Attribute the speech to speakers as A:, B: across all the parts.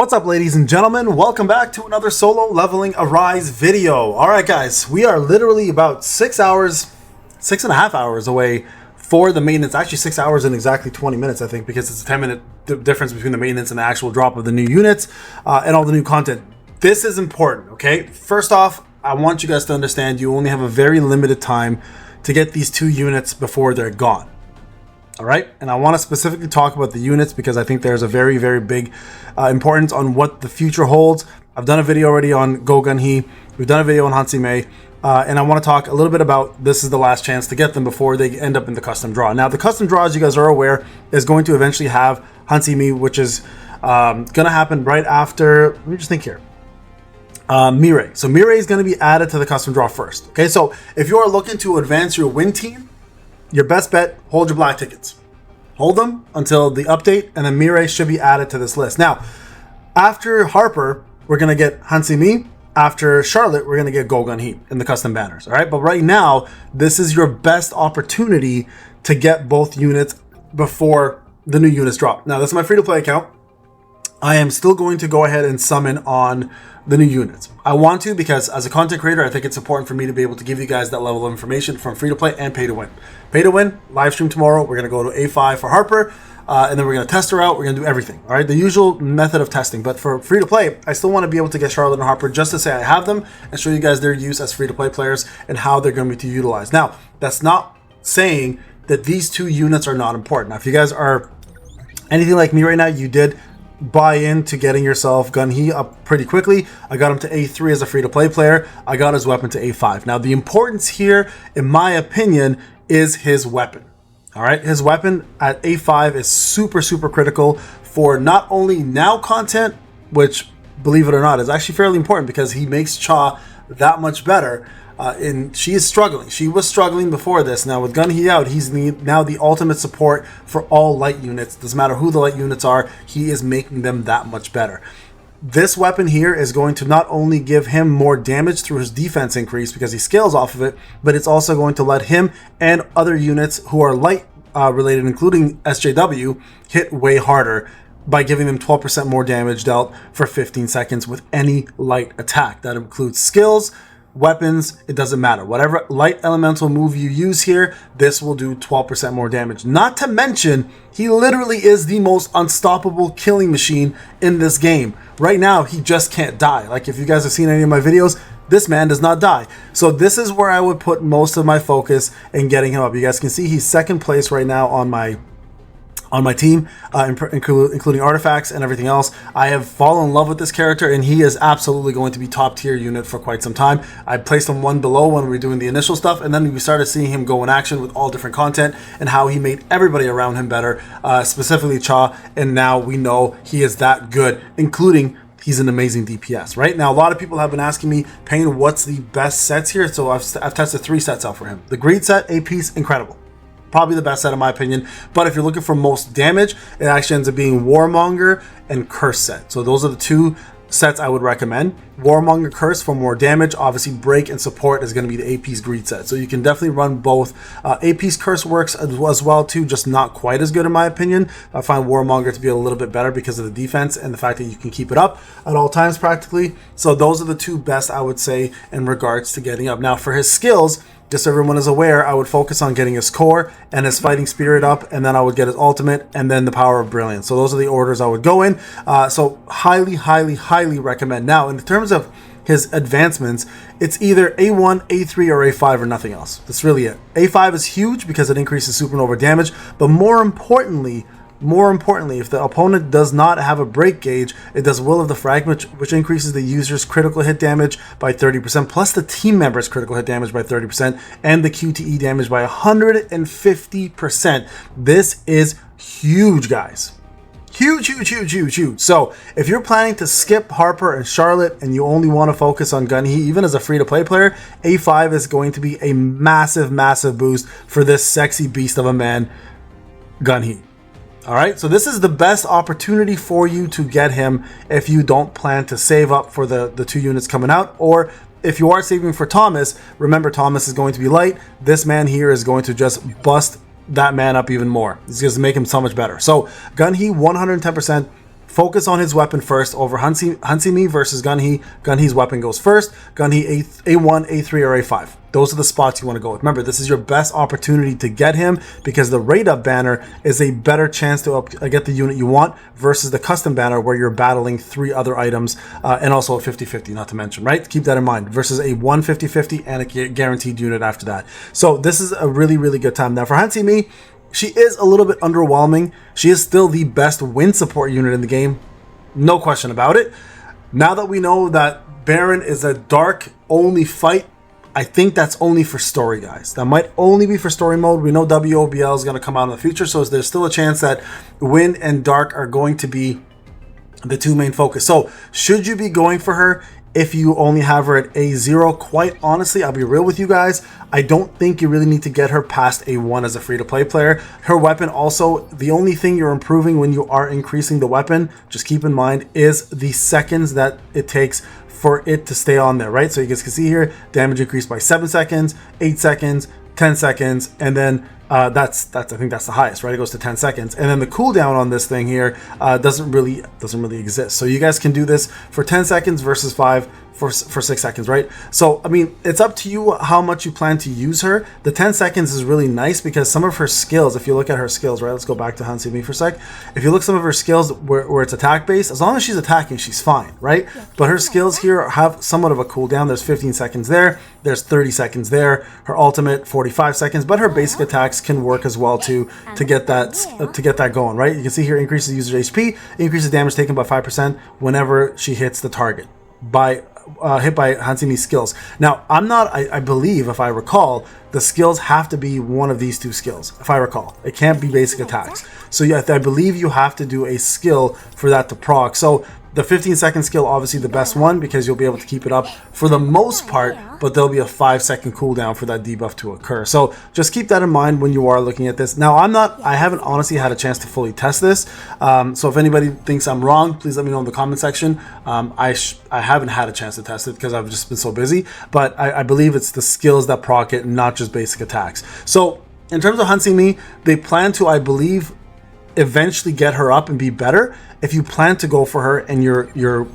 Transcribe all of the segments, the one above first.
A: What's up, ladies and gentlemen? Welcome back to another solo leveling Arise video. Alright guys, we are literally about 6.5 hours away for the maintenance. Actually 6 hours and exactly 20 minutes, I think, because it's a 10-minute difference between the maintenance and the actual drop of the new units and all the new content. This is important, okay? First off, I want you guys to understand you only have a very limited time to get these two units before they're gone. All right, and I want to specifically talk about the units because I think there's a very, very big importance on what the future holds. I've done a video already on GUNHEE. We've done a video on Hansi Mei, and I want to talk a little bit about this is the last chance to get them before they end up in the custom draw. Now, the custom draw, as you guys are aware, is going to eventually have Hansi Mei, which is going to happen right after, let me just think here. Mirai. So Mirai is going to be added to the custom draw first. Okay, so if you are looking to advance your win team, your best bet, hold your black tickets. Hold them until the update, and then Mirai should be added to this list. Now, after Harper, we're going to get Hansi Mei. After Charlotte, we're going to get GUNHEE in the custom banners. All right, but right now, this is your best opportunity to get both units before the new units drop. Now, this is my free-to-play account. I am still going to go ahead and summon on the new units. I want to because as a content creator, I think it's important for me to be able to give you guys that level of information from free to play and pay to win. Pay to win, live stream tomorrow. We're going to go to A5 for Harper, and then we're going to test her out. We're going to do everything. All right, the usual method of testing. But for free to play, I still want to be able to get Charlotte and Harper just to say I have them and show you guys their use as free to play players and how they're going to be utilized. Now, that's not saying that these two units are not important. Now, if you guys are anything like me right now, you did buy into getting yourself GUNHEE up pretty quickly. I got him to A3 as a free-to-play player. I got his weapon to A5. Now, the importance here, in my opinion, is his weapon. All right, his weapon at A5 is super, super critical for not only now content, which, believe it or not, is actually fairly important because he makes Cha that much better. And she is struggling. She was struggling before this. Now with GUNHEE out, he's now the ultimate support for all light units. Doesn't matter who the light units are, he is making them that much better. This weapon here is going to not only give him more damage through his defense increase because he scales off of it, but it's also going to let him and other units who are light related, including SJW, hit way harder by giving them 12% more damage dealt for 15 seconds with any light attack. That includes skills, weapons, it doesn't matter. Whatever light elemental move you use here, this will do 12% more damage. Not to mention, he literally is the most unstoppable killing machine in this game. Right now, he just can't die. Like, if you guys have seen any of my videos, this man does not die. So this is where I would put most of my focus in getting him up. You guys can see he's second place right now on my team, including artifacts and everything else. I have fallen in love with this character, and he is absolutely going to be top tier unit for quite some time. I placed him one below when we were doing the initial stuff, and then we started seeing him go in action with all different content and how he made everybody around him better, specifically Cha, and now we know he is that good, including he's an amazing DPS. Right now, a lot of people have been asking me, Payne, what's the best sets here? So I've tested 3 sets out for him. The Greed set, A piece, incredible. Probably the best set in my opinion, but if you're looking for most damage, it actually ends up being Warmonger and Curse set. So those are the 2 sets I would recommend. Warmonger Curse for more damage. Obviously Break and Support is going to be the AP Greed set. So you can definitely run both. AP's Curse works as well too, just not quite as good in my opinion. I find Warmonger to be a little bit better because of the defense and the fact that you can keep it up at all times practically. So those are the 2 best I would say in regards to getting up. Now for his skills, just so everyone is aware, I would focus on getting his core and his fighting spirit up, and then I would get his ultimate and then the power of brilliance. So those are the orders I would go in. So highly, highly, highly recommend. Now, in terms of his advancements, it's either A1, A3, or A5 or nothing else. That's really it. A5 is huge because it increases supernova damage, but more importantly, if the opponent does not have a break gauge, it does Will of the Fragment, which increases the user's critical hit damage by 30%, plus the team member's critical hit damage by 30%, and the QTE damage by 150%. This is huge, guys. Huge, huge, huge, huge, huge. So if you're planning to skip Harper and Charlotte and you only want to focus on GUNHEE, even as a free-to-play player, A5 is going to be a massive, massive boost for this sexy beast of a man, GUNHEE. All right, so this is the best opportunity for you to get him if you don't plan to save up for the 2 units coming out, or if you are saving for Thomas, remember Thomas is going to be light. This man here is going to just bust that man up even more. It's going to make him so much better. So GUNHEE 110% focus on his weapon first over Hansimi versus GUNHEE. GUNHEE's weapon goes first. GUNHEE A1, A3, or A5. Those are the spots you want to go with. Remember, this is your best opportunity to get him because the rate up banner is a better chance to get the unit you want versus the custom banner where you're battling 3 other items and also a 50-50, not to mention, right? Keep that in mind, versus a 150-50 and a guaranteed unit after that. So this is a really, really good time. Now for Hansimi, she is a little bit underwhelming. She is still the best wind support unit in the game. No question about it. Now that we know that Baron is a dark only fight, I think that's only for story, guys. That might only be for story mode. We know WOBL is going to come out in the future, so there's still a chance that wind and dark are going to be the 2 main focus. So should you be going for her if you only have her at A0? Quite honestly, I'll be real with you guys, I don't think you really need to get her past A1 as a free-to-play player. Her weapon also, the only thing you're improving when you are increasing the weapon, just keep in mind, is the seconds that it takes for it to stay on there, right? So you guys can see here, damage increased by 7 seconds, 8 seconds, 10 seconds, and then I think that's the highest, right? It goes to 10 seconds, and then the cooldown on this thing here doesn't really exist. So you guys can do this for 10 seconds versus 5 for 6 seconds, right? So I mean, it's up to you how much you plan to use her. The 10 seconds is really nice because some of her skills, if you look at her skills, right? Let's go back to Hansimi for a sec. If you look at some of her skills where it's attack based, as long as she's attacking, she's fine, right? But her skills here have somewhat of a cooldown. There's 15 seconds there. There's 30 seconds there. Her ultimate 45 seconds, but her basic attacks can work as well to get that going, right? You can see here increases user HP, increases damage taken by 5% whenever she hits the target by hit by Hansimi's skills. Now, I believe, if I recall, the skills have to be one of these 2 skills, if I recall. It can't be basic attacks. So yeah, I believe you have to do a skill for that to proc. So the 15-second skill, obviously the best one because you'll be able to keep it up for the most part, but there'll be a 5-second cooldown for that debuff to occur. So just keep that in mind when you are looking at this. Now, I haven't honestly had a chance to fully test this. So if anybody thinks I'm wrong, please let me know in the comment section. I haven't had a chance to test it because I've just been so busy, but I believe it's the skills that proc it, not just basic attacks. So in terms of Hansimi, they plan to, I believe, eventually get her up and be better. If you plan to go for her and you're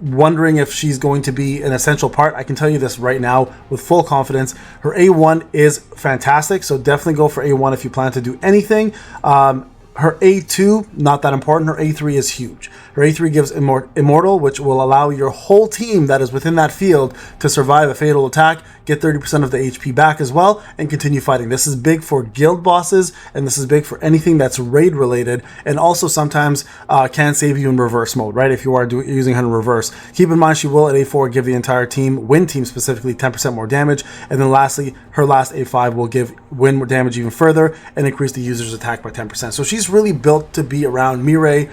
A: wondering if she's going to be an essential part, I can tell you this right now with full confidence. Her A1 is fantastic, so definitely go for A1 if you plan to do anything. Her A2, not that important. Her A3 is huge. Her A3 gives Immortal, which will allow your whole team that is within that field to survive a fatal attack, get 30% of the HP back as well, and continue fighting. This is big for guild bosses, and this is big for anything that's raid related, and also sometimes can save you in reverse mode, right? If you are using her in reverse. Keep in mind, she will at A4 give the entire team, win team specifically, 10% more damage, and then lastly, her last A5 will give win more damage even further and increase the user's attack by 10%. So she's really built to be around Mirai,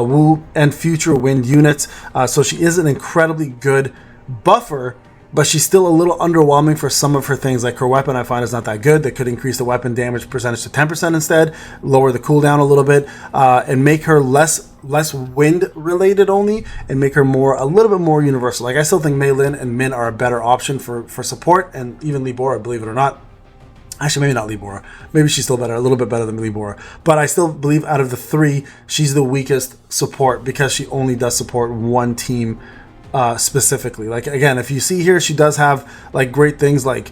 A: Wu, and future wind units. So she is an incredibly good buffer, but she's still a little underwhelming for some of her things. Like her weapon, I find is not that good. They could increase the weapon damage percentage to 10% instead, lower the cooldown a little bit, and make her less wind related only, and make her a little bit more universal. Like I still think Meilin and Min are a better option for support, and even Libora, believe it or not. Actually, maybe not Libora. Maybe she's still better, a little bit better than Libora. But I still believe out of the 3, she's the weakest support because she only does support one team specifically. Like again, if you see here, she does have like great things like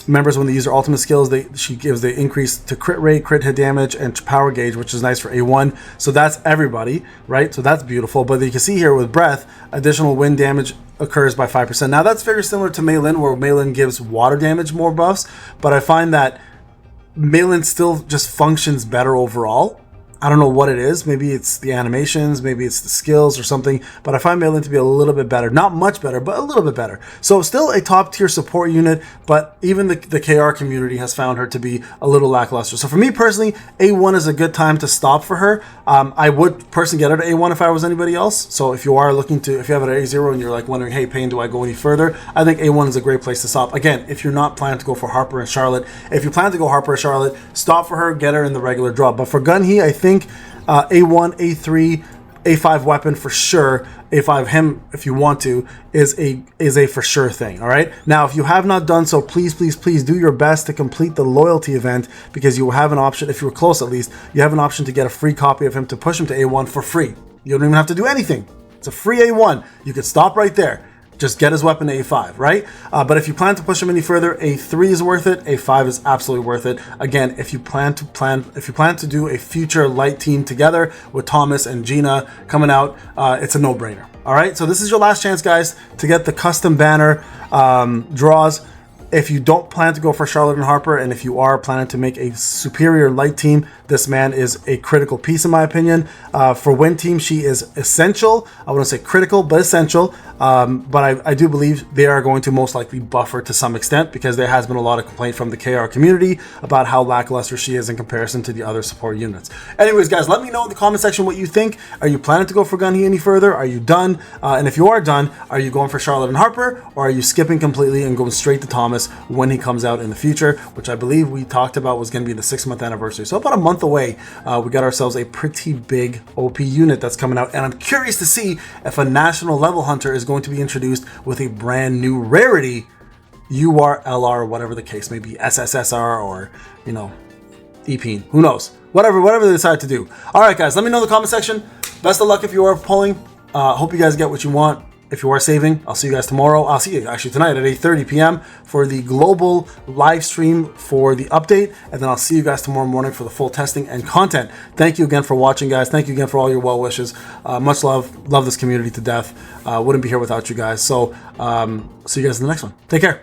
A: members when they use their ultimate skills, she gives the increase to crit rate, crit hit damage, and power gauge, which is nice for A1. So that's everybody, right? So that's beautiful. But you can see here with breath, additional wind damage occurs by 5%. Now that's very similar to Meilin, where Meilin gives water damage more buffs, but I find that Meilin still just functions better overall. I don't know what it is. Maybe it's the animations, maybe it's the skills or something, but I find Meilin to be a little bit better. Not much better, but a little bit better. So still a top tier support unit, but even the KR community has found her to be a little lackluster. So for me personally, A1 is a good time to stop for her. I would personally get her to A1 if I was anybody else. So if you are looking to, if you have it at A0 and you're like wondering, hey, Payne, do I go any further? I think A1 is a great place to stop. Again, if you're not planning to go for Harper and Charlotte, if you plan to go Harper and Charlotte, stop for her, get her in the regular draw. But for GUNHEE, I think A1, A3, A5 weapon for sure. A5 him, if you want to, is a for sure thing. All right. Now, if you have not done so, please do your best to complete the loyalty event, because you will have an option. If you were close, at least you have an option to get a free copy of him to push him to A1 for free. You don't even have to do anything. It's a free A1. You could stop right there. Just get his weapon to A5, right? But if you plan to push him any further, A3 is worth it. A5 is absolutely worth it. Again, if you plan to do a future light team together with Thomas and Gina coming out, it's a no-brainer. All right, so this is your last chance, guys, to get the custom banner draws. If you don't plan to go for Charlotte and Harper, and if you are planning to make a superior light team, this man is a critical piece in my opinion. For win team, she is essential. I wouldn't say critical, but essential. But I do believe they are going to most likely buff her to some extent, because there has been a lot of complaint from the KR community about how lackluster she is in comparison to the other support units. Anyways, guys, let me know in the comment section what you think. Are you planning to go for GUNHEE any further? Are you done? And if you are done, are you going for Charlotte and Harper, or are you skipping completely and going straight to Thomas when he comes out in the future, which I believe we talked about was going to be the 6-month anniversary. So about a month away, we got ourselves a pretty big OP unit that's coming out, and I'm curious to see if a national level hunter is going to be introduced with a brand new rarity, UR, LR, whatever the case may be, SSSR, or, you know, EP, who knows, whatever they decide to do. All right, guys, let me know in the comment section. Best of luck if you are pulling. Hope you guys get what you want. If you are saving, I'll see you guys tomorrow. I'll see you actually tonight at 8:30 p.m. for the global live stream for the update. And then I'll see you guys tomorrow morning for the full testing and content. Thank you again for watching, guys. Thank you again for all your well wishes. Much love. Love this community to death. Wouldn't be here without you guys. So see you guys in the next one. Take care.